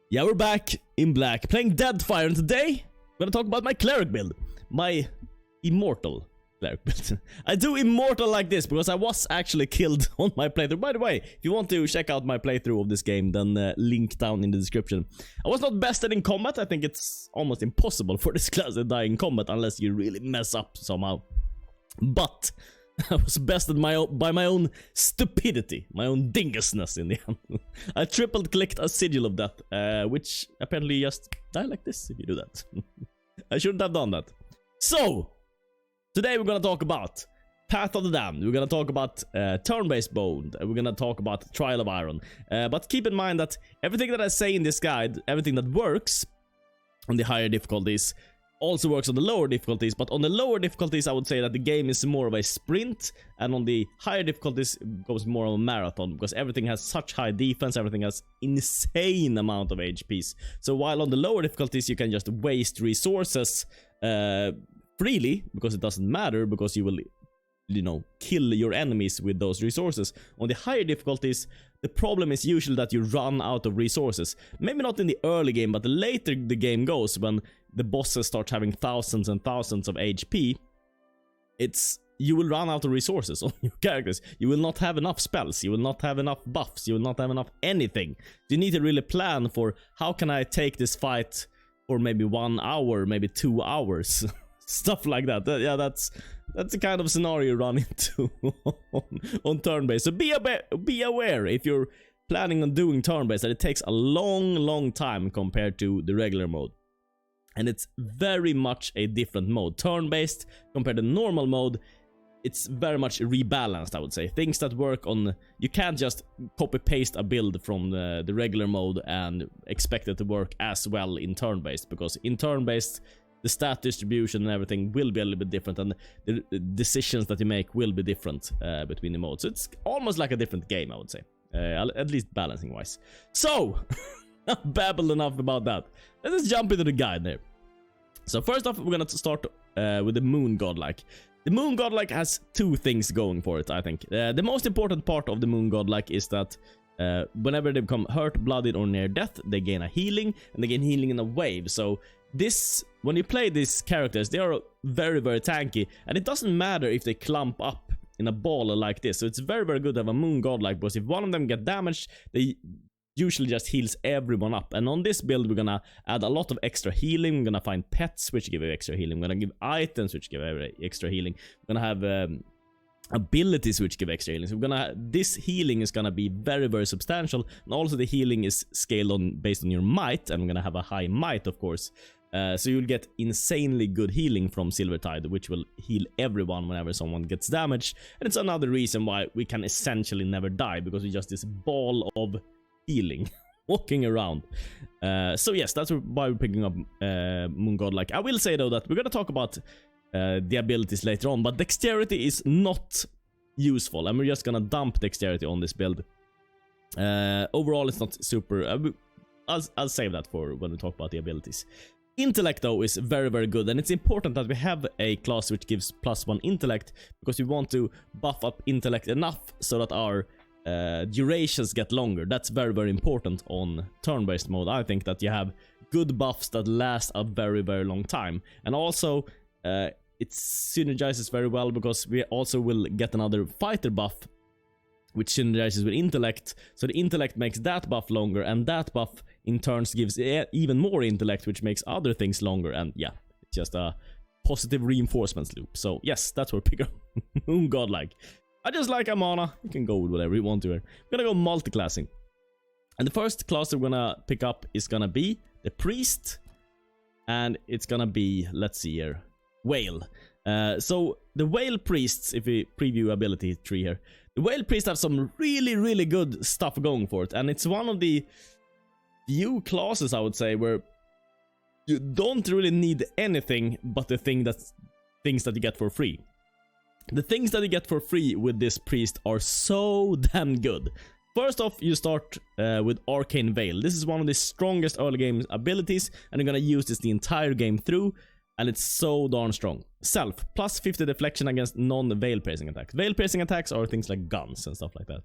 Yeah, we're back in black, playing Deadfire, and today I'm gonna talk about my Cleric build. My Immortal Cleric build. I do Immortal like this because I was actually killed on my playthrough. By the way, if you want to check out my playthrough of this game, then link down in the description. I was not bested in combat. I think it's almost impossible for this class to die in combat unless you really mess up somehow. But I was bested by my own stupidity, my own dingusness in the end. I triple clicked a sigil of death, which apparently just die like this if you do that. I shouldn't have done that. So, today we're gonna talk about Path of the Damned, we're gonna talk about turn-based mode, we're gonna talk about Trial of Iron. But keep in mind that everything that I say in this guide, everything that works on the higher difficulties, also works on the lower difficulties. But on the lower difficulties, I would say that the game is more of a sprint, and on the higher difficulties it goes more of a marathon, because everything has such high defense, everything has insane amount of HPs. So while on the lower difficulties you can just waste resources freely, because it doesn't matter, because you will, you know, kill your enemies with those resources. On the higher difficulties, the problem is usually that you run out of resources. Maybe not in the early game, but the later the game goes, when the bosses start having thousands and thousands of HP, you will run out of resources on your characters. You will not have enough spells, you will not have enough buffs, you will not have enough anything. You need to really plan for, how can I take this fight for maybe 1 hour, maybe 2 hours. Stuff like that. Yeah, that's the kind of scenario you run into on turn-based. So be aware if you're planning on doing turn-based that it takes a long time compared to the regular mode. And it's very much a different mode. Turn-based compared to normal mode, it's very much rebalanced, I would say. Things that work on... You can't just copy-paste a build from the regular mode and expect it to work as well in turn-based, because in turn-based, the stat distribution and everything will be a little bit different, and the decisions that you make will be different between the modes. So it's almost like a different game, I would say, at least balancing wise. So, I've babbled enough about that. Let's jump into the guide there. So first off, we're gonna start with the Moon Godlike. The Moon Godlike has two things going for it, I think. The most important part of the Moon Godlike is that whenever they become hurt, bloodied, or near death, they gain a healing, and they gain healing in a wave. So when you play these characters, they are very tanky, and it doesn't matter if they clump up in a ball like this. So it's very good to have a Moon Godlike, because if one of them get damaged, they usually just heals everyone up. And on this build, we're gonna add a lot of extra healing. We're gonna find pets which give extra healing. We're gonna give items which give extra healing. We're gonna have abilities which give extra healing. So this healing is gonna be very substantial, and also the healing is scaled on based on your might, and we're gonna have a high might, of course. So you'll get insanely good healing from Silvertide, which will heal everyone whenever someone gets damaged. And it's another reason why we can essentially never die, because we're just this ball of healing walking around. So yes, that's why we're picking up Moon Godlike. I will say though that we're gonna talk about the abilities later on, but dexterity is not useful, and we're just gonna dump dexterity on this build. Overall, it's not super... I'll save that for when we talk about the abilities. Intellect though is very good, and it's important that we have a class which gives +1 intellect, because we want to buff up intellect enough so that our durations get longer. That's very important on turn-based mode. I think that you have good buffs that last a very long time, and also it synergizes very well, because we also will get another fighter buff which synergizes with intellect. So the intellect makes that buff longer, and that buff in turns gives even more intellect, which makes other things longer. And yeah, it's just a positive reinforcement loop. So yes, that's where pick up Moon Godlike. I just like Amana. You can go with whatever you want to here. We're gonna go multi-classing, and the first class that we're gonna pick up is gonna be the Priest, and it's gonna be, let's see here, Whale. So the Whale Priests, if we preview ability tree here, the Whale Priests have some really good stuff going for it, and it's one of the few classes, I would say, where you don't really need anything but the things that you get for free. The things that you get for free with this Priest are so damn good. First off, you start with Arcane Veil. This is one of the strongest early game abilities, and you're gonna use this the entire game through, and it's so darn strong. Self, plus 50 deflection against non-veil piercing attacks. Veil piercing attacks are things like guns and stuff like that.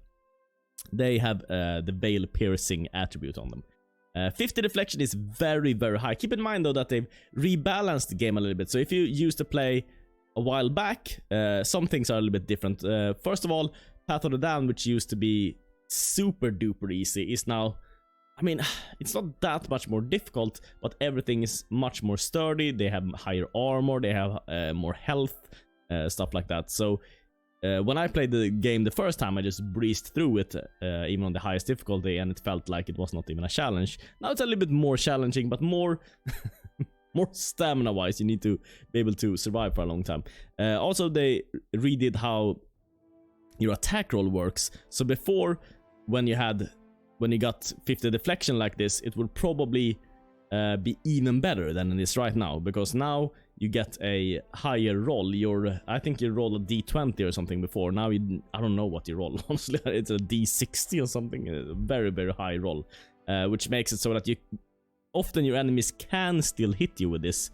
They have the veil piercing attribute on them. 50 deflection is very, very high. Keep in mind though that they've rebalanced the game a little bit. So if you used to play a while back, some things are a little bit different. First of all, Path of the Damned, which used to be super duper easy, is now, I mean, it's not that much more difficult, but everything is much more sturdy. They have higher armor, they have more health, stuff like that. So when I played the game the first time, I just breezed through it, even on the highest difficulty, and it felt like it was not even a challenge. Now it's a little bit more challenging, but more more stamina-wise. You need to be able to survive for a long time. Also, they redid how your attack roll works. So before, when you got 50 deflection like this, it would probably be even better than it is right now, because now you get a higher roll. I think you roll a d20 or something before. Now I don't know what you roll. Honestly, it's a d60 or something. A very, very high roll, which makes it so that often your enemies can still hit you with this.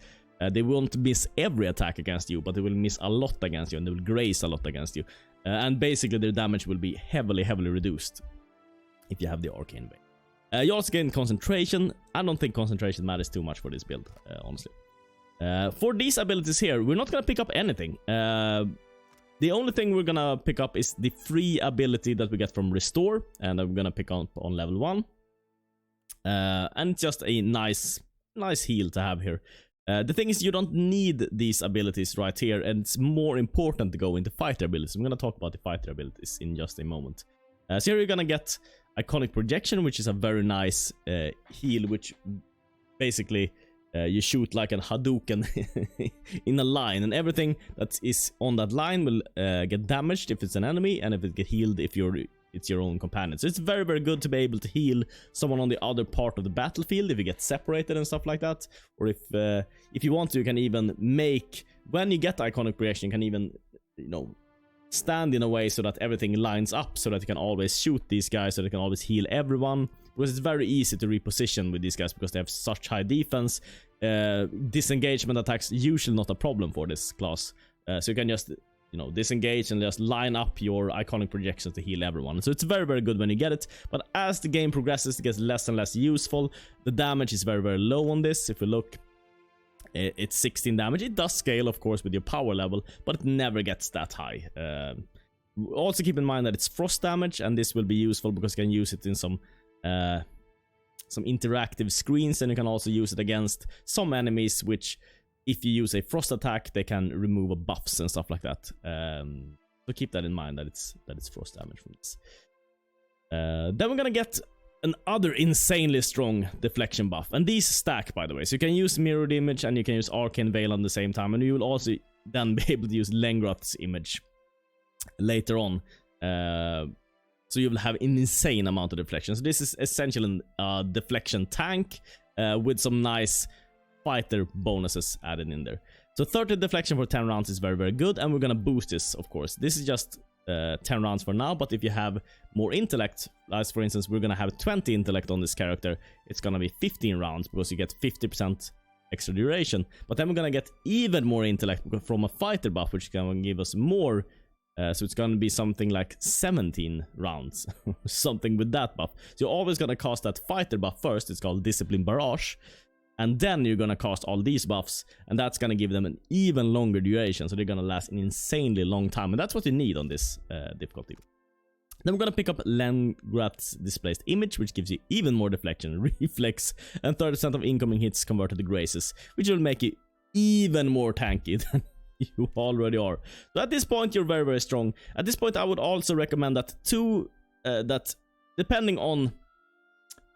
They won't miss every attack against you, but they will miss a lot against you, and they will graze a lot against you. And basically their damage will be heavily, heavily reduced if you have the Arcane Veil. You also gain concentration. I don't think concentration matters too much for this build, honestly. For these abilities here, we're not gonna pick up anything. The only thing we're gonna pick up is the free ability that we get from Restore, and I'm gonna pick up on level 1. And just a nice heal to have here. The thing is, you don't need these abilities right here, and it's more important to go into fighter abilities. I'm gonna talk about the fighter abilities in just a moment. So here you're gonna get Iconic Projection, which is a very nice heal, which basically you shoot like a Hadouken in a line, and everything that is on that line will get damaged if it's an enemy, and if it get healed if it's your own companion. So it's very, very good to be able to heal someone on the other part of the battlefield if you get separated and stuff like that. Or if you want to, you can even make, when you get Iconic Projection, you can even, stand in a way so that everything lines up, so that you can always shoot these guys, so they can always heal everyone. Because it's very easy to reposition with these guys because they have such high defense. Disengagement attacks usually not a problem for this class. So you can just disengage and just line up your Iconic Projections to heal everyone. So it's very, very good when you get it. But as the game progresses, it gets less and less useful. The damage is very, very low on this. If you look, it's 16 damage. It does scale, of course, with your power level, but it never gets that high. Also keep in mind that it's frost damage, and this will be useful because you can use it in some interactive screens, and you can also use it against some enemies, which if you use a frost attack, they can remove buffs and stuff like that. So keep that in mind, that it's frost damage from this. Then we're gonna get another insanely strong deflection buff, and these stack, by the way. So you can use Mirrored Image and you can use Arcane Veil on the same time, and you will also then be able to use Lengroth's image later on. So you will have an insane amount of deflection. So this is essentially a deflection tank with some nice fighter bonuses added in there. So 30 deflection for 10 rounds is very, very good, and we're gonna boost this, of course. This is just 10 rounds for now, but if you have more intellect, as for instance, we're gonna have 20 intellect on this character, it's gonna be 15 rounds because you get 50% extra duration. But then we're gonna get even more intellect from a fighter buff, which can give us more. So it's gonna be something like 17 rounds, something with that buff. So you're always gonna cast that fighter buff first. It's called Discipline Barrage. And then you're gonna cast all these buffs, and that's gonna give them an even longer duration, so they're gonna last an insanely long time, and that's what you need on this difficulty. Then we're gonna pick up Lengroth's Displaced Image, which gives you even more deflection, reflex, and 30% of incoming hits converted to grazes, which will make you even more tanky than you already are. So at this point, you're very, very strong. At this point, I would also recommend that that depending on,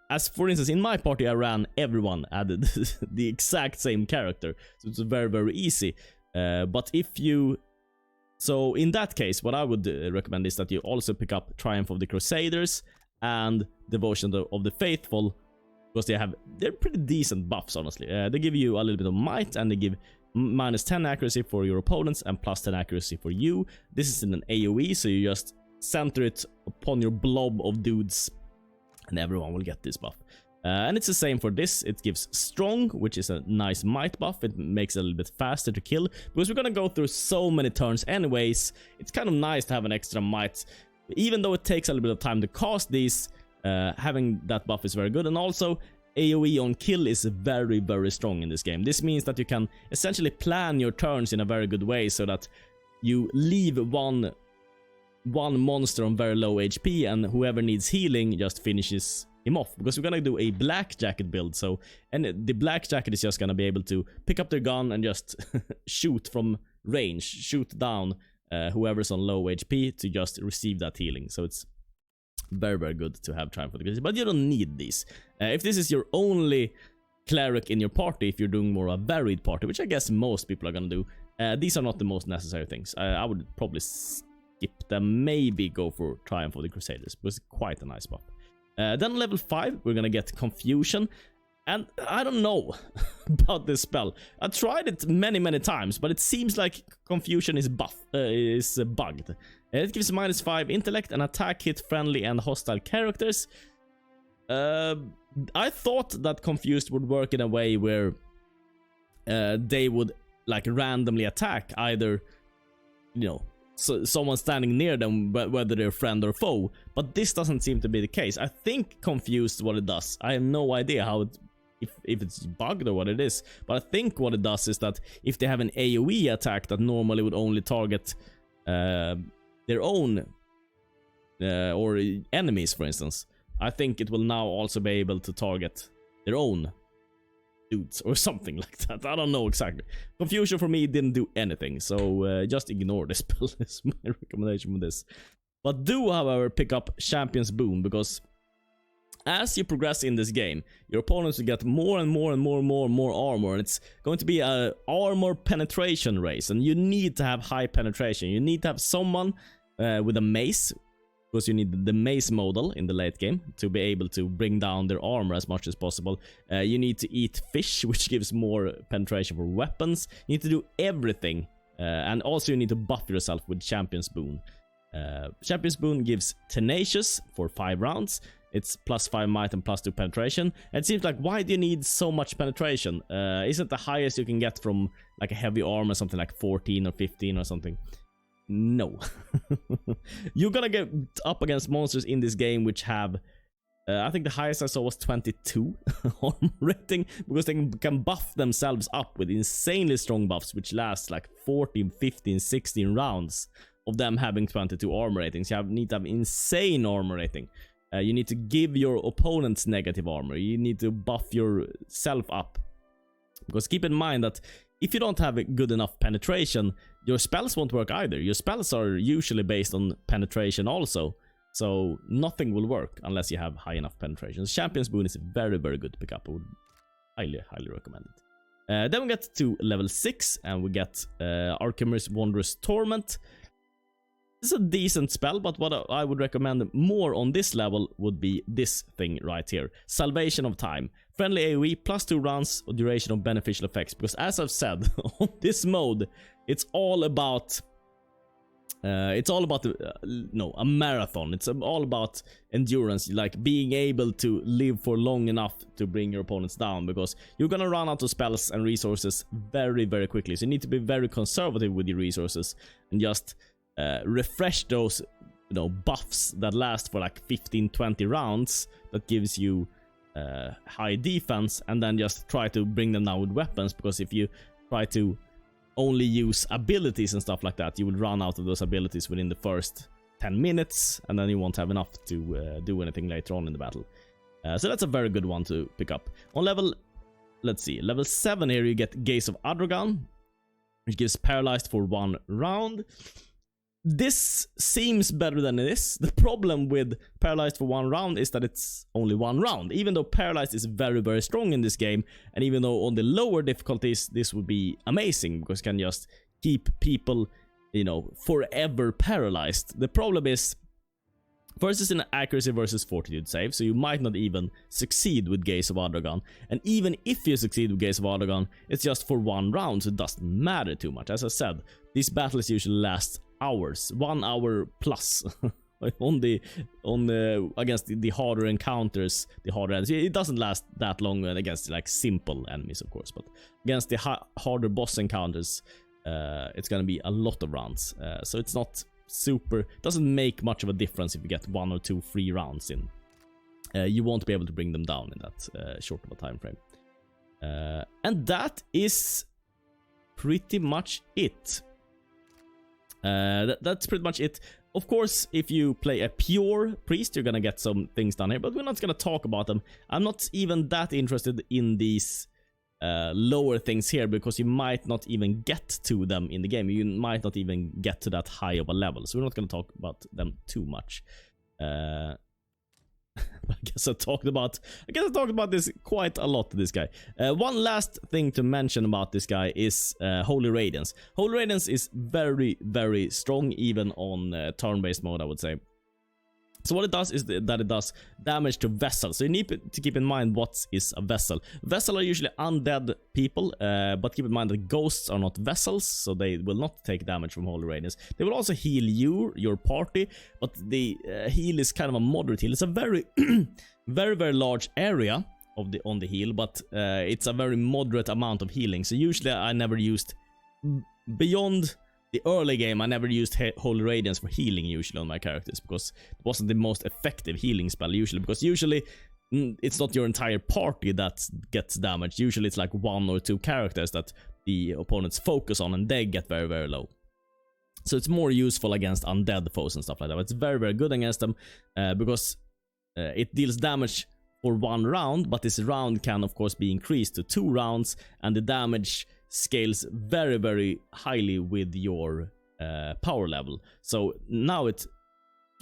as for instance, in my party, I ran everyone added the exact same character, so it's very, very easy. But if you, so in that case, what I would recommend is that you also pick up Triumph of the Crusaders and Devotion of the Faithful, because they're pretty decent buffs, honestly. They give you a little bit of might, and they give minus 10 accuracy for your opponents and plus 10 accuracy for you. This is in an AoE, so you just center it upon your blob of dudes, and everyone will get this buff. And it's the same for this. It gives Strong, which is a nice might buff. It makes it a little bit faster to kill, because we're gonna go through so many turns anyways. It's kind of nice to have an extra might. Even though it takes a little bit of time to cast these, having that buff is very good. And also, AoE on kill is very, very strong in this game. This means that you can essentially plan your turns in a very good way so that you leave one monster on very low HP and whoever needs healing just finishes him off. Because we're gonna do a black jacket build, so and the black jacket is just gonna be able to pick up their gun and just shoot from range, shoot down whoever's on low HP to just receive that healing. So it's very, very good to have Triumph of the Crusade, but you don't need these. If this is your only cleric in your party, if you're doing more of a varied party, which I guess most people are gonna do, these are not the most necessary things. I would probably skip them, maybe go for Triumph of the Crusaders, because it's quite a nice buff. Then level 5, we're gonna get Confusion. And I don't know about this spell. I tried it many times, but it seems like Confusion is bugged. It gives -5 intellect and attack, hit friendly and hostile characters. I thought that Confused would work in a way where they would like randomly attack either, you know, someone standing near them, whether they're friend or foe. But this doesn't seem to be the case. I think Confused what it does. I have no idea how it, if it's bugged or what it is, but I think what it does is that if they have an AoE attack that normally would only target their own or enemies, for instance, I think it will now also be able to target their own dudes or something like that. I don't know exactly. Confusion for me didn't do anything, so just ignore this spell is my recommendation for this. But do, however, pick up Champion's Boon, because as you progress in this game, your opponents will get more and more armor, and it's going to be a armor penetration race, and you need to have high penetration. You need to have someone with a mace, because you need the mace model in the late game to be able to bring down their armor as much as possible. You need to eat fish, which gives more penetration for weapons. You need to do everything, and also you need to buff yourself with Champion's Boon. Champion's Boon gives Tenacious for 5 rounds. It's +5 might and +2 penetration. It seems like, why do you need so much penetration? Isn't the highest you can get from like a heavy armor something like 14 or 15 or something? No. You're gonna get up against monsters in this game which have, I think the highest I saw was 22 armor rating, because they can buff themselves up with insanely strong buffs which last like 14, 15, 16 rounds of them having 22 armor ratings. You need to have insane armor rating. You need to give your opponents negative armor. You need to buff yourself up. Because keep in mind that if you don't have a good enough penetration, your spells won't work either. Your spells are usually based on penetration also. So nothing will work unless you have high enough penetration. Champion's Boon is a very, very good pickup. I would highly recommend it. Then we get to level 6 and we get Archimer's Wondrous Torment. This is a decent spell, but what I would recommend more on this level would be this thing right here. Salvation of Time. Friendly AoE, +2 rounds of duration of beneficial effects. Because as I've said, on this mode, it's all about a marathon. It's all about endurance, like being able to live for long enough to bring your opponents down, because you're gonna run out of spells and resources very, very quickly. So you need to be very conservative with your resources and just refresh those, you know, buffs that last for like 15-20 rounds that gives you high defense, and then just try to bring them down with weapons, because if you try to only use abilities and stuff like that, you will run out of those abilities within the first 10 minutes, and then you won't have enough to do anything later on in the battle. So that's a very good one to pick up. On level, let's see, level 7 here you get Gaze of Adragan, which gives paralyzed for 1 round. This seems better than it is. The problem with paralyzed for 1 round is that it's only 1 round. Even though paralyzed is very, very strong in this game, and even though on the lower difficulties this would be amazing, because it can just keep people, you know, forever paralyzed. The problem is, first is an accuracy versus fortitude save, so you might not even succeed with Gaze of Adragan. And even if you succeed with Gaze of Adragan, it's just for 1 round, so it doesn't matter too much. As I said, these battles usually last hours, 1 hour plus against the harder encounters, the harder enemies. It doesn't last that long against like simple enemies, of course, but against the harder boss encounters, it's gonna be a lot of rounds. So it's not super, doesn't make much of a difference if you get 1 or 2 free rounds you won't be able to bring them down in that short of a time frame. And that is pretty much it. That's pretty much it. Of course, if you play a pure priest, you're gonna get some things done here, but we're not gonna talk about them. I'm not even that interested in these lower things here, because you might not even get to them in the game. You might not even get to that high of a level, so we're not gonna talk about them too much. I guess I talked about this quite a lot, this guy. One last thing to mention about this guy is Holy Radiance. Holy Radiance is very, very strong, even on turn-based mode, I would say. So what it does is that it does damage to vessels. So you need to keep in mind what is a vessel. Vessels are usually undead people, but keep in mind that ghosts are not vessels, so they will not take damage from Holy Radiance. They will also heal you, your party, but the heal is kind of a moderate heal. It's a very, very, very large area on the heal, but it's a very moderate amount of healing. So usually I never used beyond the early game. I never used Holy Radiance for healing usually on my characters, because it wasn't the most effective healing spell usually, because usually it's not your entire party that gets damaged. Usually it's like 1 or 2 characters that the opponents focus on, and they get very, very low. So it's more useful against undead foes and stuff like that. But it's very, very good against them, because it deals damage for 1 round, but this round can of course be increased to 2 rounds, and the damage scales very, very highly with your power level. So now it's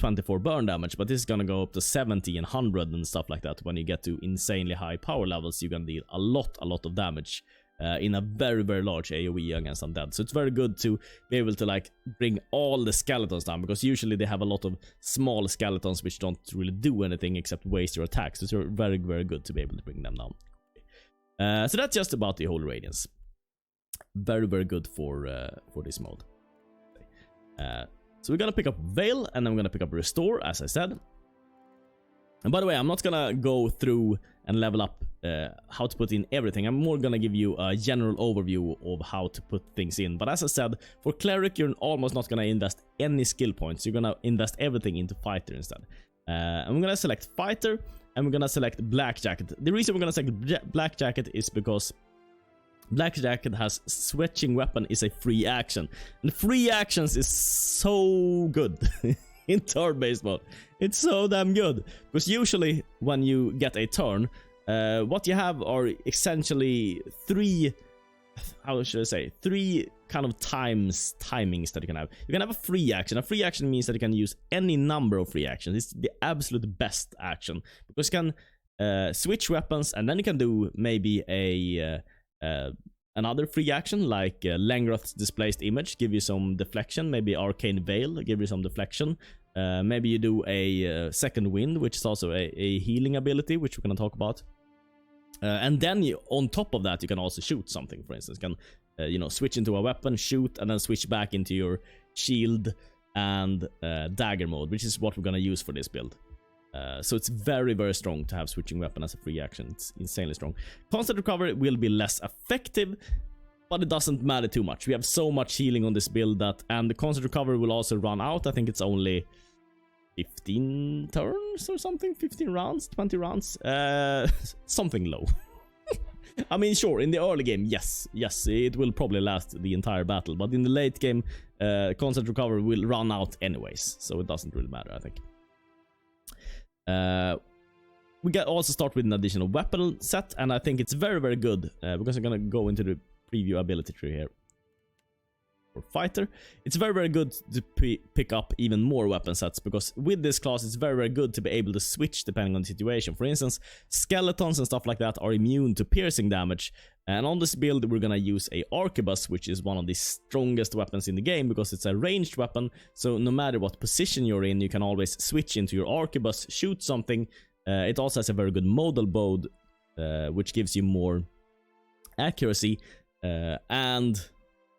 24 burn damage, but this is gonna go up to 70 and 100 and stuff like that. When you get to insanely high power levels, you're gonna deal a lot of damage in a very, very large AoE against undead. So it's very good to be able to like bring all the skeletons down, because usually they have a lot of small skeletons which don't really do anything except waste your attacks. So it's very, very good to be able to bring them down. So that's just about the Holy Radiance. Very, very good for this mode. So we're gonna pick up Veil, and I'm gonna pick up Restore, as I said. And by the way, I'm not gonna go through and level up how to put in everything. I'm more gonna give you a general overview of how to put things in. But as I said, for Cleric, you're almost not gonna invest any skill points. You're gonna invest everything into Fighter instead. I'm gonna select Fighter, and we're gonna select Black Jacket. The reason we're gonna select Black Jacket is because Black Jacket has switching weapon is a free action, and free actions is so good in turn-based mode. It's so damn good, because usually when you get a turn, what you have are essentially 3, how should I say, 3 kind of timings that you can have. You can have a free action. A free action means that you can use any number of free actions. It's the absolute best action, because you can switch weapons, and then you can do maybe another free action like Langroth's Displaced Image, give you some deflection. Maybe Arcane Veil, give you some deflection. Maybe you do a Second Wind, which is also a healing ability, which we're gonna talk about. And then on top of that, you can also shoot something. For instance, you can switch into a weapon, shoot, and then switch back into your shield and dagger mode, which is what we're gonna use for this build. So it's very, very strong to have switching weapon as a free action. It's insanely strong. Constant recovery will be less effective, but it doesn't matter too much. We have so much healing on this build that, and the constant recovery will also run out. I think it's only 15 turns or something, 15 rounds, 20 rounds, something low. I mean, sure, in the early game, yes, it will probably last the entire battle, but in the late game, constant recovery will run out anyways, so it doesn't really matter, I think. We can also start with an additional weapon set, and I think it's very, very good, because I'm gonna go into the preview ability tree here for Fighter. It's very, very good to pick up even more weapon sets, because with this class it's very, very good to be able to switch depending on the situation. For instance, skeletons and stuff like that are immune to piercing damage, and on this build we're gonna use a arquebus, which is one of the strongest weapons in the game, because it's a ranged weapon. So no matter what position you're in, you can always switch into your arquebus, shoot something. It also has a very good modal bow, which gives you more accuracy, and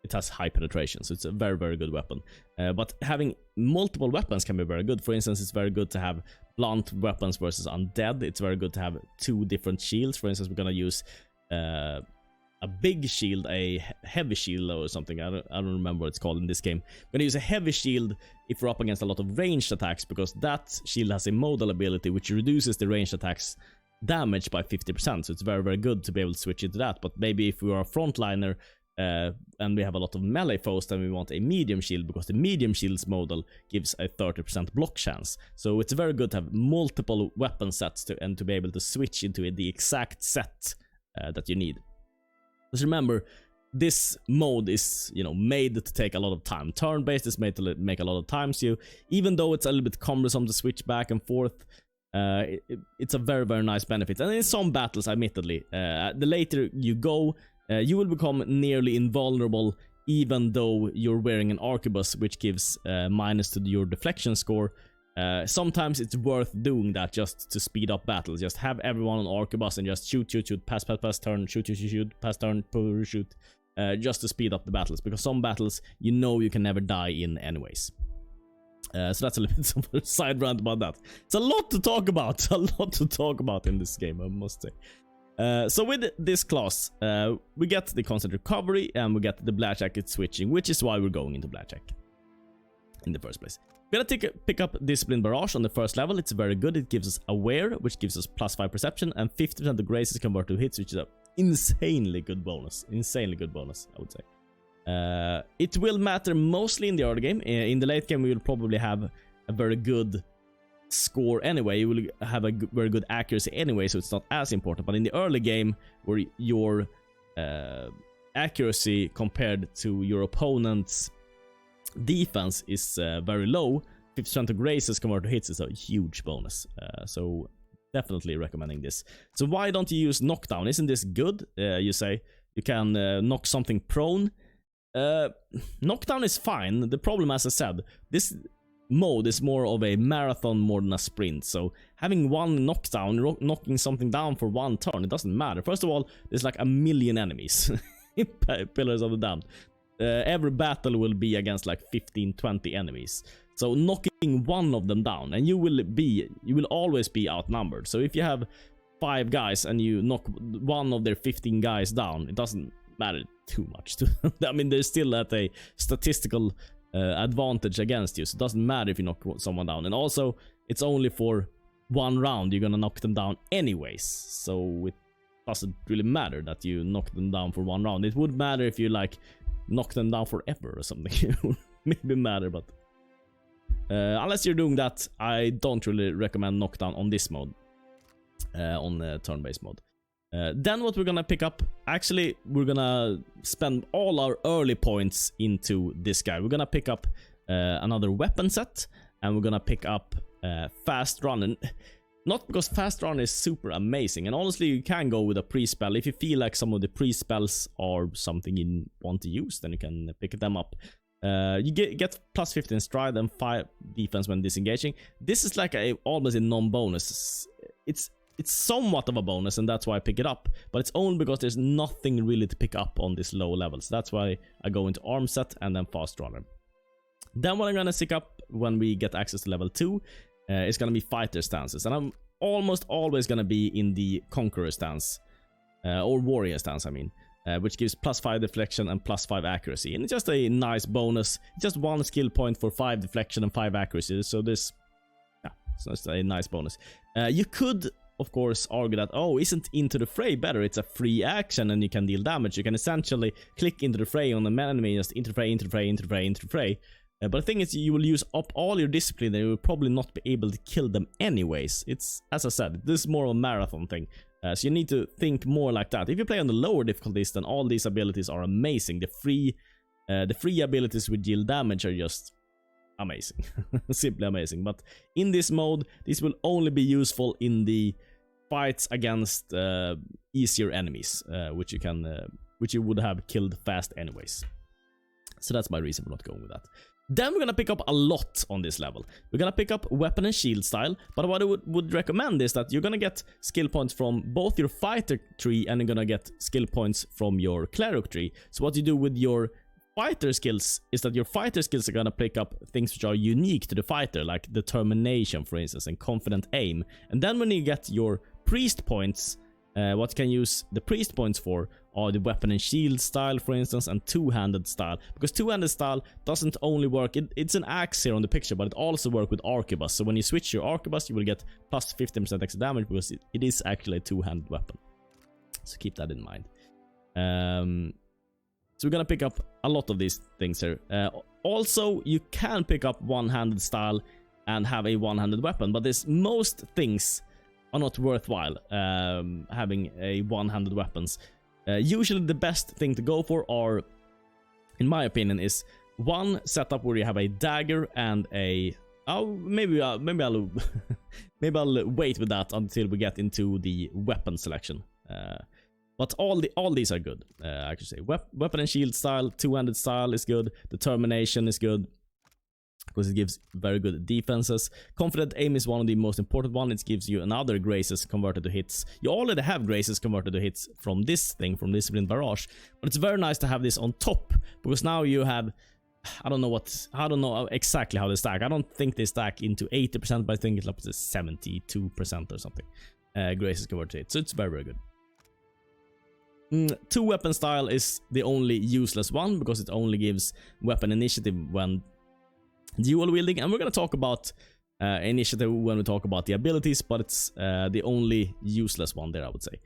it has high penetration, so it's a very, very good weapon. But having multiple weapons can be very good. For instance, it's very good to have blunt weapons versus undead. It's very good to have 2 different shields. For instance, we're gonna use a a big shield, a heavy shield or something. I don't remember what it's called in this game. I'm gonna use a heavy shield if we're up against a lot of ranged attacks, because that shield has a modal ability which reduces the ranged attacks damage by 50%. So it's very, very good to be able to switch into that. But maybe if we are a frontliner and we have a lot of melee foes, then we want a medium shield, because the medium shield's modal gives a 30% block chance. So it's very good to have multiple weapon sets and to be able to switch into the exact set that you need. Just remember, this mode is, you know, made to take a lot of time. Turn-based is made to make a lot of time, so even though it's a little bit cumbersome to switch back and forth, it's a very, very nice benefit. And in some battles, admittedly, the later you go, you will become nearly invulnerable, even though you're wearing an arquebus, which gives minus to your deflection score. Sometimes it's worth doing that just to speed up battles. Just have everyone on arquebus and just shoot, pass, turn, shoot, pass, turn, shoot, just to speed up the battles, because some battles you know you can never die in anyways. So that's a little bit of a side rant about that. It's a lot to talk about, in this game, I must say. So with this class, we get the constant recovery and we get the blackjacket switching, which is why we're going into blackjack in the first place. We're gonna pick up Discipline Barrage on the first level. It's very good. It gives us Aware, which gives us +5 Perception, and 50% of graces convert to hits, which is an insanely good bonus. I would say. It will matter mostly in the early game. In the late game, we will probably have a very good score anyway. You will have a very good accuracy anyway, so it's not as important. But in the early game, where your accuracy compared to your opponent's defense is very low, 50% of graces convert to hits is a huge bonus. So definitely recommending this. So why don't you use Knockdown? Isn't this good? You say you can knock something prone. Knockdown is fine. The problem, as I said, this mode is more of a marathon more than a sprint. So having one knockdown, knocking something down for one turn, it doesn't matter. First of all, there's like a million enemies in Pillars of the Damned. Every battle will be against like 15-20 enemies. So knocking one of them down, and you will always be outnumbered. So if you have 5 guys and you knock one of their 15 guys down, it doesn't matter too much. I mean, they're still at a statistical advantage against you, so it doesn't matter if you knock someone down. And also, it's only for one round. You're gonna knock them down anyways, so it doesn't really matter that you knock them down for one round. It would matter if you like knock them down forever or something. It would maybe matter, but unless you're doing that, I don't really recommend knockdown on this mode, on the turn-based mode. Then what we're gonna pick up, actually, we're gonna spend all our early points into this guy. We're gonna pick up another weapon set, and we're gonna pick up Fast Run. And not because Fast Run is super amazing, and honestly, you can go with a pre-spell. If you feel like some of the pre-spells are something you want to use, then you can pick them up. You get plus 15 stride and 5 defense when disengaging. This is like almost a non-bonus. It's somewhat of a bonus, and that's why I pick it up, but it's only because there's nothing really to pick up on this low level. So that's why I go into Arm Set and then Fast Runner. Then what I'm gonna pick up when we get access to level 2 is gonna be Fighter stances, and I'm almost always gonna be in the Conqueror stance, or Warrior stance, I mean, which gives +5 deflection and +5 accuracy, and it's just a nice bonus. It's just 1 skill point for 5 deflection and 5 accuracy, so this, yeah, so it's a nice bonus. You could, of course, argue that, oh, isn't Into the Fray better? It's a free action and you can deal damage. You can essentially click Into the Fray on the enemy, just Into the Fray, Into the Fray, Into the Fray, Into the Fray. But the thing is, you will use up all your discipline and you will probably not be able to kill them anyways. It's, as I said, this is more of a marathon thing. So you need to think more like that. If you play on the lower difficulties, then all these abilities are amazing. The free abilities with deal damage are just amazing. Simply amazing. But in this mode, this will only be useful in the fights against easier enemies, which you would have killed fast anyways. So that's my reason for not going with that. Then we're gonna pick up a lot on this level. We're gonna pick up weapon and shield style, but what I would recommend is that you're gonna get skill points from both your fighter tree and you're gonna get skill points from your cleric tree. So what you do with your fighter skills is that your fighter skills are gonna pick up things which are unique to the fighter, like determination, for instance, and confident aim. And then when you get your priest points, What you can use the priest points for are the weapon and shield style, for instance, and two-handed style. Because two-handed style doesn't only work, it's an axe here on the picture, but it also works with arquebus. So when you switch your arquebus, you will get plus 15% extra damage because it is actually a two-handed weapon. So keep that in mind. So we're gonna pick up a lot of these things here. Also, you can pick up one-handed style and have a one-handed weapon, but there's most things are not worthwhile having a one-handed weapons. Usually the best thing to go for are, in my opinion, is one setup where you have a dagger and a... Oh, maybe I'll maybe I'll wait with that until we get into the weapon selection. But all these are good. I could say weapon and shield style, two-handed style is good. Determination is good because it gives very good defenses. Confident aim is one of the most important one. It gives you another graces converted to hits. You already have graces converted to hits from this thing, from Discipline Barrage, but it's very nice to have this on top because now you have, I don't know exactly how they stack. I don't think they stack into 80%, but I think it's up to 72% or something. Graces converted to hits, so it's very, very good. Two weapon style is the only useless one because it only gives weapon initiative when dual wielding, and we're going to talk about initiative when we talk about the abilities, but it's the only useless one there, I would say.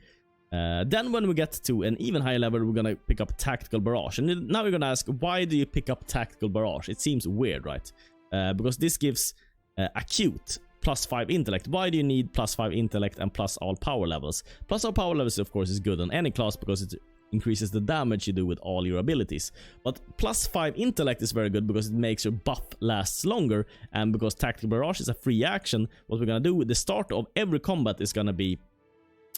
Then when we get to an even higher level, we're going to pick up Tactical Barrage, and now you're going to ask, why do you pick up Tactical Barrage? It seems weird, right? Because this gives acute plus 5 intellect. Why do you need plus 5 intellect and plus all power levels? Plus all power levels, of course, is good on any class because it increases the damage you do with all your abilities. But plus 5 intellect is very good because it makes your buff last longer, and because Tactical Barrage is a free action, what we're gonna do with the start of every combat is gonna be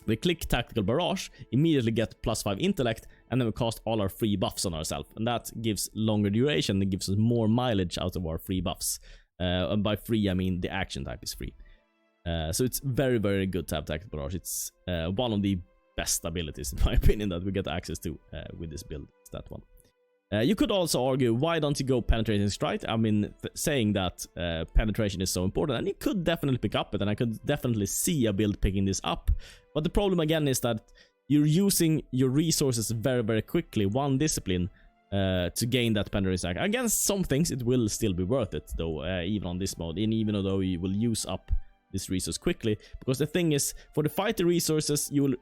we click Tactical Barrage, immediately get plus 5 intellect, and then we cast all our free buffs on ourselves, and that gives longer duration. It gives us more mileage out of our free buffs. And by free, I mean the action type is free. So it's very, very good to have Tactical Barrage. It's one of the best abilities, in my opinion, that we get access to with this build. It's that one. You could also argue, why don't you go Penetrating Strike? I mean, saying that penetration is so important, and you could definitely pick up it, and I could definitely see a build picking this up. But the problem again is that you're using your resources very, very quickly, one discipline, to gain that Penetrating Strike. Against some things, it will still be worth it, though, even on this mode, and even though you will use up this resource quickly. Because the thing is, for the fighter resources, you will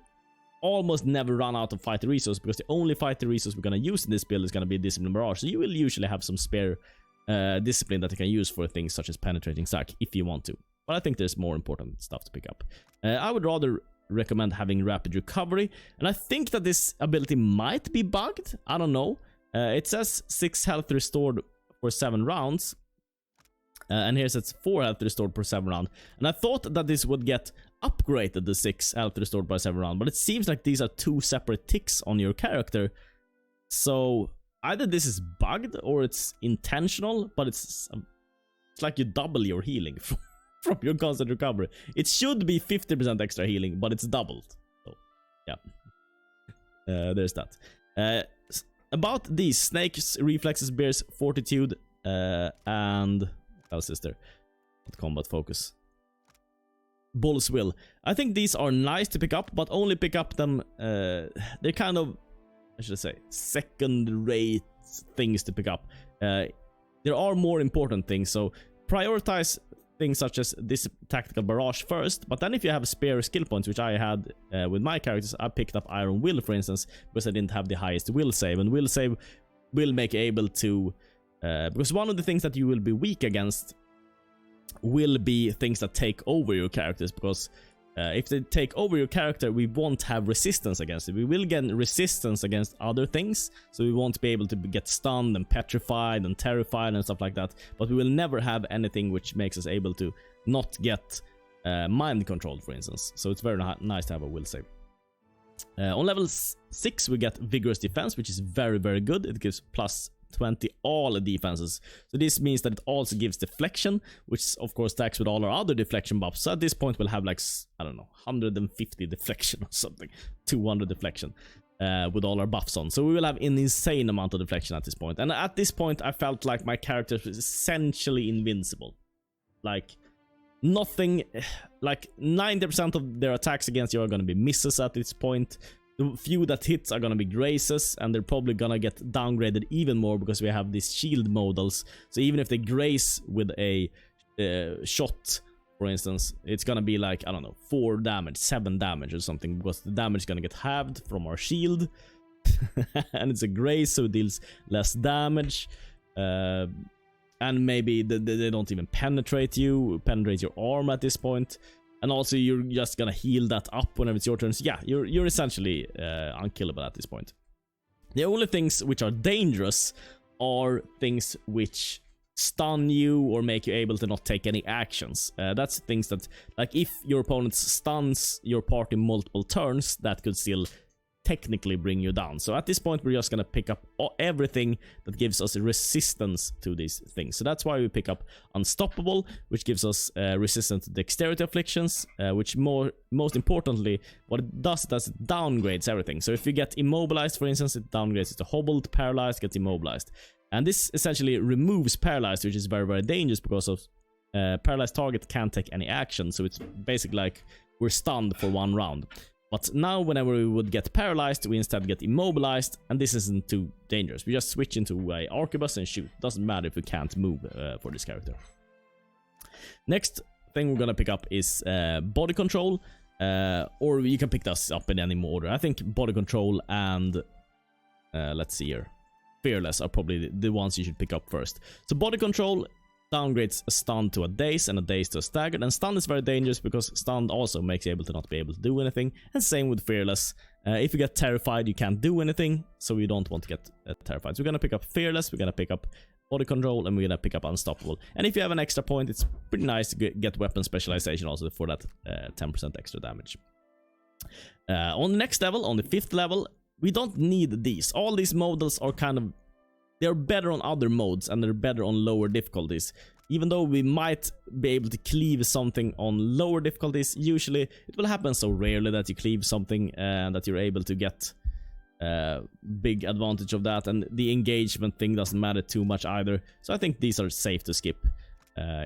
almost never run out of fighter resource, because the only fighter resource we're going to use in this build is going to be Discipline Barrage. So you will usually have some spare discipline that you can use for things such as Penetrating Strike if you want to. But I think there's more important stuff to pick up. I would rather recommend having Rapid Recovery, and I think that this ability might be bugged. I don't know. It says 6 health restored for 7 rounds. And here it says 4 health restored per 7 round. And I thought that this would get upgraded to 6 health restored by 7 round, but it seems like these are 2 separate ticks on your character. So either this is bugged or it's intentional, but it's like you double your healing from your constant recovery. It should be 50% extra healing, but it's doubled. So yeah, there's that. About these, Snake's Reflexes, Bear's Fortitude, and what else is there? Combat Focus. Bull's Will. I think these are nice to pick up, but only pick up them, they're kind of, I should say, second-rate things to pick up. There are more important things, so prioritize things such as this Tactical Barrage first, but then if you have spare skill points, which I had with my characters, I picked up Iron Will, for instance, because I didn't have the highest will save, and will save will make able to, because one of the things that you will be weak against will be things that take over your characters, because if they take over your character, we won't have resistance against it. We will get resistance against other things, so we won't be able to get stunned and petrified and terrified and stuff like that, but we will never have anything which makes us able to not get mind controlled, for instance. So it's very nice to have a will save. On level 6 we get Vigorous Defense, which is very, very good. It gives plus 20 all defenses. So this means that it also gives deflection, which of course stacks with all our other deflection buffs. So at this point we'll have like, I don't know, 150 deflection or something, 200 deflection with all our buffs on. So we will have an insane amount of deflection at this point. And at this point I felt like my character was essentially invincible. Like nothing, like 90% of their attacks against you are gonna be misses at this point. The few that hits are gonna be graces, and they're probably gonna get downgraded even more because we have these shield modals. So even if they grace with a shot, for instance, it's gonna be like, I don't know, 4 damage, 7 damage or something, because the damage is gonna get halved from our shield. And it's a grace, so it deals less damage. And maybe they don't even penetrate your arm at this point. And also you're just gonna heal that up whenever it's your turn. So yeah, you're essentially unkillable at this point. The only things which are dangerous are things which stun you or make you able to not take any actions. That's things that, like, if your opponent stuns your party multiple turns, that could still technically bring you down. So at this point we're just gonna pick up everything that gives us resistance to these things. So that's why we pick up Unstoppable, which gives us resistance to dexterity afflictions, which most importantly, what it does is it downgrades everything. So if you get immobilized, for instance, it downgrades it to hobbled, paralyzed, gets immobilized. And this essentially removes paralyzed, which is very, very dangerous because of paralyzed target can't take any action. So it's basically like we're stunned for 1 round. But now whenever we would get paralyzed, we instead get immobilized, and this isn't too dangerous. We just switch into a arquebus and shoot. Doesn't matter if we can't move for this character. Next thing we're gonna pick up is body control, or you can pick this up in any order. I think body control and let's see here, fearless are probably the ones you should pick up first. So body control downgrades a stun to a daze and a daze to a staggered, and stun is very dangerous because stun also makes you able to not be able to do anything, and same with fearless. If you get terrified, you can't do anything, so we don't want to get terrified. So we're gonna pick up fearless, we're gonna pick up body control, and we're gonna pick up unstoppable. And if you have an extra point, it's pretty nice to get weapon specialization also for that 10% extra damage. On the next level, on the 5th level, we don't need these. All these models are kind of, they're better on other modes and they're better on lower difficulties. Even though we might be able to cleave something on lower difficulties, usually it will happen so rarely that you cleave something and that you're able to get big advantage of that, and the engagement thing doesn't matter too much either. So I think these are safe to skip.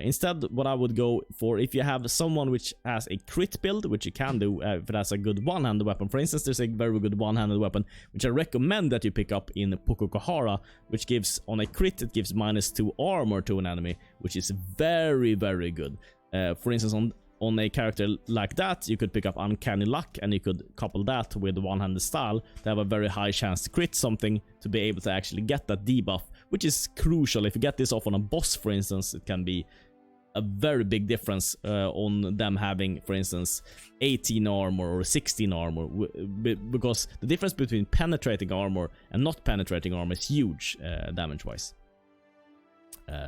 Instead, what I would go for, if you have someone which has a crit build, which you can do if it has a good one-handed weapon. For instance, there's a very good one-handed weapon which I recommend that you pick up in Pokokahara, which gives, on a crit, it gives -2 armor to an enemy, which is very, very good. For instance, on a character like that, you could pick up Uncanny Luck, and you could couple that with one-handed style to have a very high chance to crit something, to be able to actually get that debuff, which is crucial. If you get this off on a boss, for instance, it can be a very big difference on them having, for instance, 18 armor or 16 armor, because the difference between penetrating armor and not penetrating armor is huge damage-wise.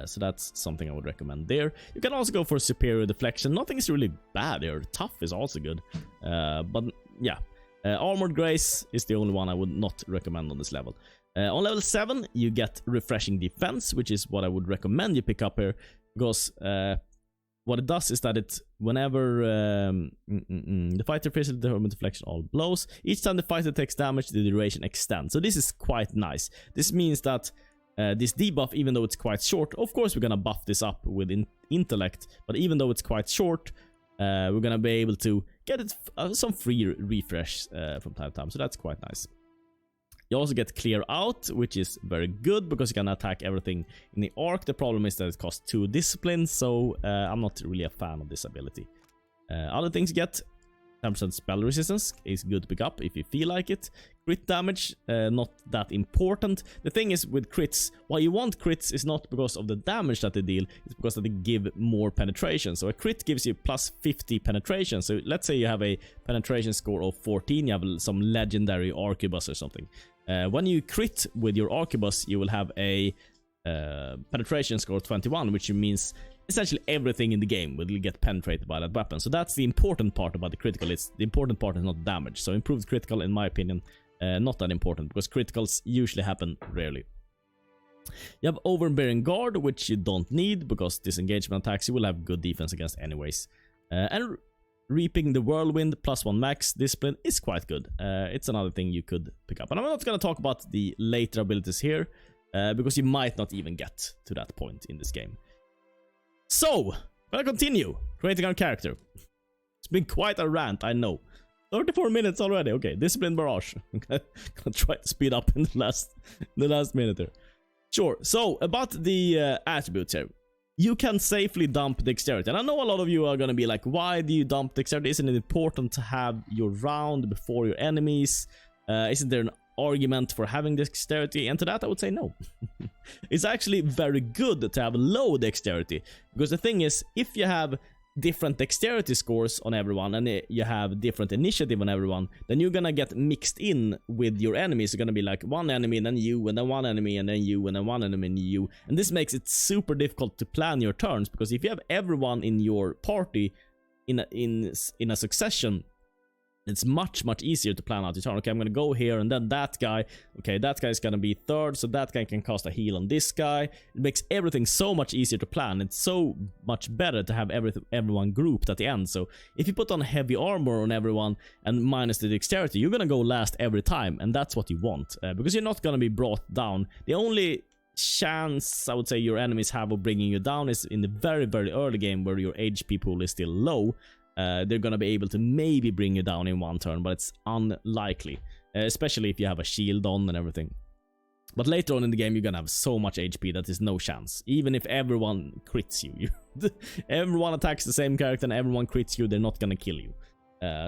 So that's something I would recommend there. You can also go for superior deflection. Nothing is really bad here. Tough is also good. But yeah, armored grace is the only one I would not recommend on this level. On level 7, you get refreshing defense, which is what I would recommend you pick up here, because what it does is that it, whenever the fighter faces determined deflection all blows, each time the fighter takes damage, the duration extends. So this is quite nice. This means that this debuff, even though it's quite short, of course we're gonna buff this up with intellect, but even though it's quite short, we're gonna be able to get it some free refresh from time to time, so that's quite nice. You also get clear out, which is very good because you can attack everything in the arc. The problem is that it costs 2 discipline, so I'm not really a fan of this ability. Other things you get: 10% spell resistance is good to pick up if you feel like it. Crit damage, not that important. The thing is with crits, why you want crits is not because of the damage that they deal, it's because that they give more penetration. So a crit gives you plus 50 penetration. So let's say you have a penetration score of 14, you have some legendary arquebus or something. When you crit with your arquebus, you will have a penetration score of 21, which means essentially everything in the game will get penetrated by that weapon. So that's the important part about the critical. The important part is not damage. So improved critical, in my opinion, not that important, because criticals usually happen rarely. You have overbearing guard, which you don't need because disengagement attacks you will have good defense against anyways. And reaping the whirlwind +1 max discipline is quite good. It's another thing you could pick up. And I'm not going to talk about the later abilities here, because you might not even get to that point in this game. So, But I continue creating our character. It's been quite a rant, I know. 34 minutes already. Okay, Discipline Barrage. Gonna try to speed up in the last minute here. Sure. So about the attributes here. You can safely dump Dexterity. And I know a lot of you are gonna be like, why do you dump Dexterity? Isn't it important to have your round before your enemies? Isn't there an argument for having Dexterity? And to that I would say no. It's actually very good to have low Dexterity. Because the thing is, if you have different Dexterity scores on everyone and you have different initiative on everyone, then you're gonna get mixed in with your enemies. You're gonna be like one enemy and then you, and then one enemy and then you, and then one enemy and you. And this makes it super difficult to plan your turns, because if you have everyone in your party in a succession, it's much easier to plan out your turn. Okay, I'm gonna go here and then that guy. Okay, that guy's gonna be third, so that guy can cast a heal on this guy. It makes everything so much easier to plan. It's so much better to have everyone grouped at the end. So if you put on heavy armor on everyone and minus the Dexterity, you're gonna go last every time, and that's what you want, because you're not gonna be brought down. The only chance I would say your enemies have of bringing you down is in the very early game, where your HP pool is still low. They're gonna be able to maybe bring you down in one turn, but it's unlikely, especially if you have a shield on and everything. But later on in the game, you're gonna have so much HP that there's no chance. Even if everyone crits you, everyone attacks the same character and everyone crits you, they're not gonna kill you.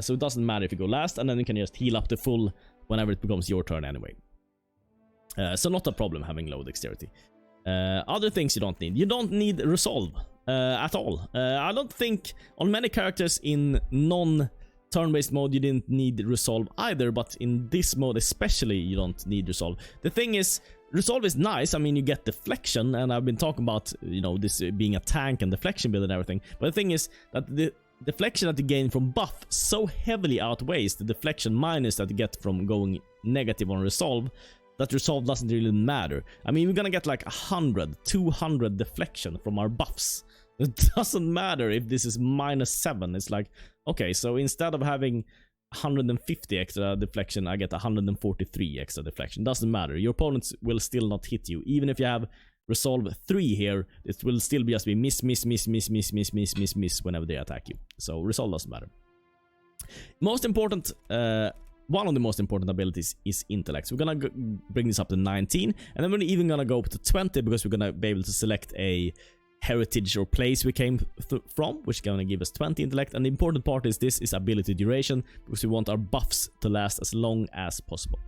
So it doesn't matter if you go last, and then you can just heal up to full whenever it becomes your turn anyway. So not a problem having low Dexterity. Other things you don't need Resolve at all. I don't think on many characters in non-turn-based mode you didn't need Resolve either, but in this mode especially you don't need Resolve. The thing is, Resolve is nice. I mean, you get deflection, and I've been talking about, you know, this being a tank and deflection build and everything, but the thing is that the deflection that you gain from buff so heavily outweighs the deflection minus that you get from going negative on Resolve, that Resolve doesn't really matter. I mean, we're gonna get like 100, 200 deflection from our buffs. It doesn't matter if this is -7. It's like, okay, so instead of having 150 extra deflection, I get 143 extra deflection. Doesn't matter. Your opponents will still not hit you. Even if you have Resolve 3 here, it will still just be miss whenever they attack you. So Resolve doesn't matter. Most important, one of the most important abilities is Intellect. So we're gonna bring this up to 19, and then we're even gonna go up to 20, because we're gonna be able to select a heritage or place we came from, which is gonna give us 20 Intellect. And the important part is this is ability duration, because we want our buffs to last as long as possible.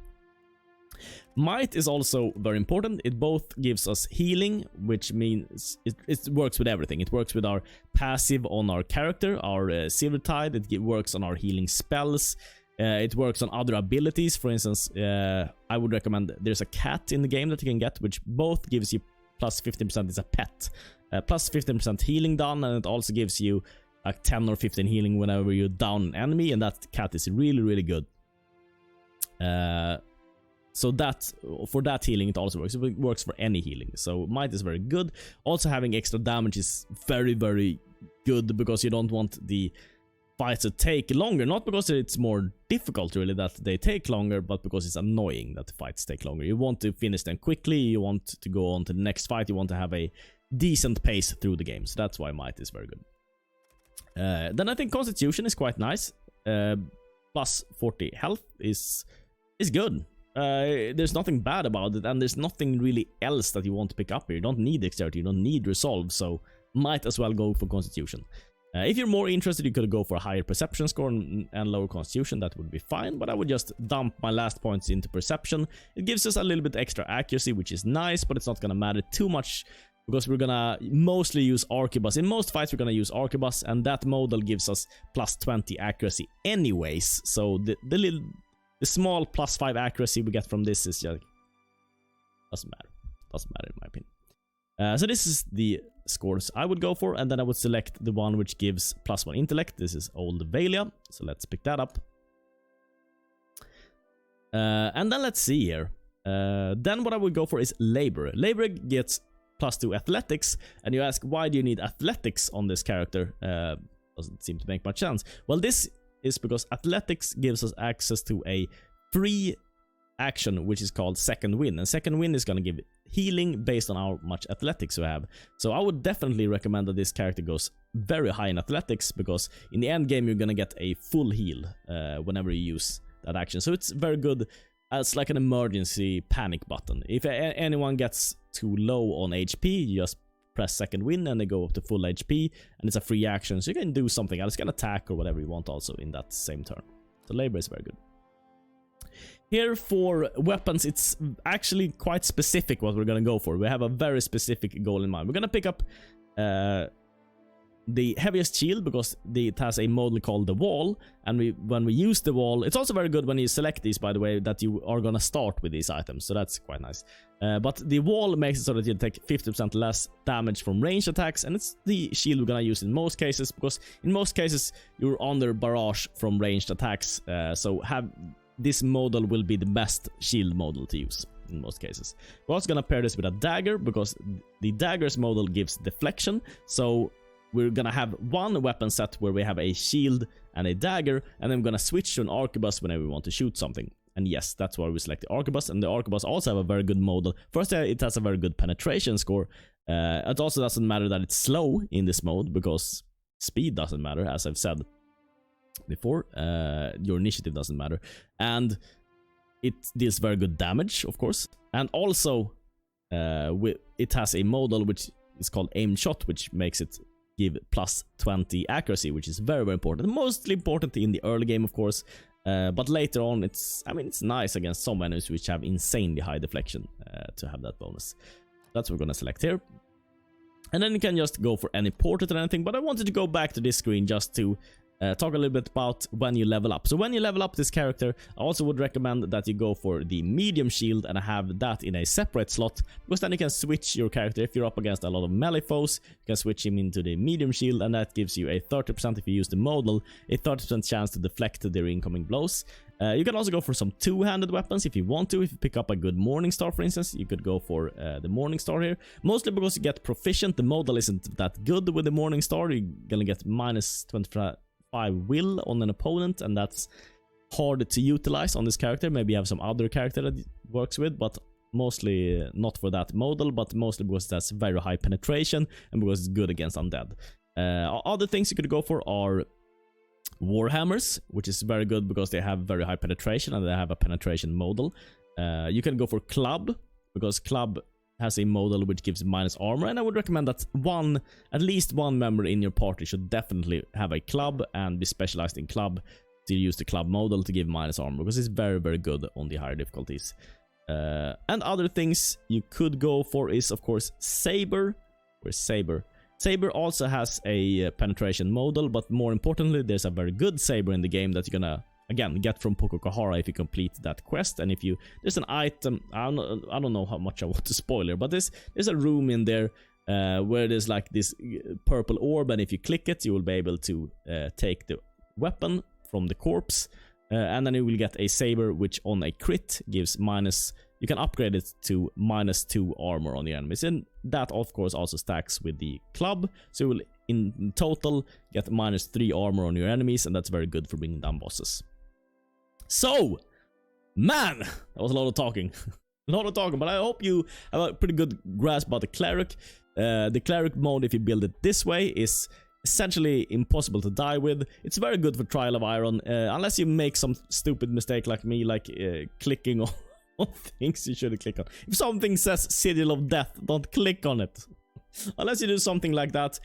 Might is also very important. It both gives us healing, which means it works with everything. It works with our passive on our character, our Silvertide. It works on our healing spells. It works on other abilities. For instance, I would recommend, there's a cat in the game that you can get, which both gives you plus 15%. It's a pet. Plus 15% healing done, and it also gives you like 10 or 15 healing whenever you down an enemy, and that cat is really good. So that, for that healing, it also works. It works for any healing. So Might is very good. Also having extra damage is very good, because you don't want the fights to take longer. Not because it's more difficult really that they take longer, but because it's annoying that the fights take longer. You want to finish them quickly. You want to go on to the next fight. You want to have a decent pace through the game. So that's why Might is very good. Then I think Constitution is quite nice. Plus 40 health is good. There's nothing bad about it, and there's nothing really else that you want to pick up here. You don't need Dexterity, you don't need Resolve, so might as well go for Constitution. If you're more interested, you could go for a higher Perception score and lower Constitution. That would be fine, but I would just dump my last points into Perception. It gives us a little bit extra accuracy, which is nice, but it's not gonna matter too much, because we're gonna mostly use Arquebus. In most fights, we're gonna use Arquebus, and that modal gives us plus 20 accuracy anyways. So the small plus 5 accuracy we get from this is just doesn't matter in my opinion. So this is the scores I would go for, and then I would select the one which gives plus 1 intellect. This is Old Valia, so let's pick that up. And then let's see here. Then what I would go for is Laborer. Laborer gets plus 2 athletics, and you ask, why do you need athletics on this character? Doesn't seem to make much sense. Well, this is because athletics gives us access to a free action which is called Second Wind, and Second Wind is going to give healing based on how much athletics we have. So I would definitely recommend that this character goes very high in athletics, because in the end game you're gonna get a full heal whenever you use that action. So it's very good as like an emergency panic button. If anyone gets too low on HP, you just press second win and they go up to full HP, and it's a free action, so you can do something else, you can attack or whatever you want also in that same turn. So labor is very good. Here for weapons, it's actually quite specific what we're gonna go for. We have a very specific goal in mind. We're gonna pick up the heaviest shield because it has a model called the wall, and when we use the wall, it's also very good when you select these, by the way, that you are gonna start with these items, so that's quite nice. But the wall makes it so that you take 50% less damage from ranged attacks, and it's the shield we're gonna use in most cases, because in most cases you're under barrage from ranged attacks, so this model will be the best shield model to use in most cases. We're also gonna pair this with a dagger, because the dagger's model gives deflection, so we're gonna have one weapon set where we have a shield and a dagger, and then we're gonna switch to an arquebus whenever we want to shoot something. And yes, that's why we select the arquebus, and the arquebus also have a very good model. First, it has a very good penetration score. It also doesn't matter that it's slow in this mode, because speed doesn't matter, as I've said before. Your initiative doesn't matter, and it deals very good damage, of course. And also, it has a model which is called aim shot, which makes it give plus 20 accuracy, which is very, very important. Mostly important in the early game, of course, but later on, it's nice against some enemies which have insanely high deflection to have that bonus. That's what we're gonna select here. And then you can just go for any portrait or anything, but I wanted to go back to this screen just to talk a little bit about when you level up. So when you level up this character, I also would recommend that you go for the medium shield and have that in a separate slot, because then you can switch your character. If you're up against a lot of melee foes, you can switch him into the medium shield, and that gives you a 30%, if you use the model, a 30% chance to deflect their incoming blows. You can also go for some two-handed weapons if you want to. If you pick up a good Morning Star, for instance, you could go for the Morning Star here. Mostly because you get proficient. The model isn't that good with the Morning Star. You're gonna get minus 25 will on an opponent, and that's hard to utilize on this character. Maybe you have some other character that it works with, but mostly not for that model, but mostly because that's very high penetration and because it's good against undead. Other things you could go for are Warhammers, which is very good because they have very high penetration and they have a penetration model. You can go for Club, because Club has a model which gives minus armor, and I would recommend that at least one member in your party should definitely have a club and be specialized in club to use the club model to give minus armor, because it's very, very good on the higher difficulties. And other things you could go for is, of course, Saber. Where's Saber? Saber also has a penetration model, but more importantly, there's a very good Saber in the game that you're gonna, again, get from Pokokahara if you complete that quest. And if you, there's an item, I don't know how much I want to spoil here, but there's a room in there where there's like this purple orb, and if you click it, you will be able to take the weapon from the corpse, and then you will get a saber which on a crit gives minus, you can upgrade it to -2 armor on the enemies, and that of course also stacks with the club, so you will in total get -3 armor on your enemies, and that's very good for bringing down bosses. So, man, that was a lot of talking. A lot of talking, but I hope you have a pretty good grasp about the Cleric. The Cleric mode, if you build it this way, is essentially impossible to die with. It's very good for Trial of Iron, unless you make some stupid mistake like me, like clicking on things you shouldn't click on. If something says Sigil of Death, don't click on it. Unless you do something like that,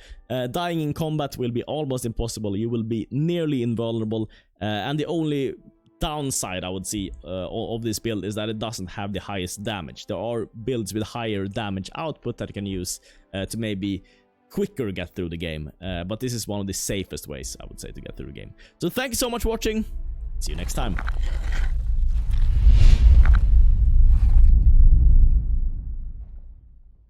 dying in combat will be almost impossible. You will be nearly invulnerable, and the only downside I would see of this build is that it doesn't have the highest damage. There are builds with higher damage output that you can use to maybe quicker get through the game, but this is one of the safest ways, I would say, to get through the game. So thank you so much for watching. See you next time.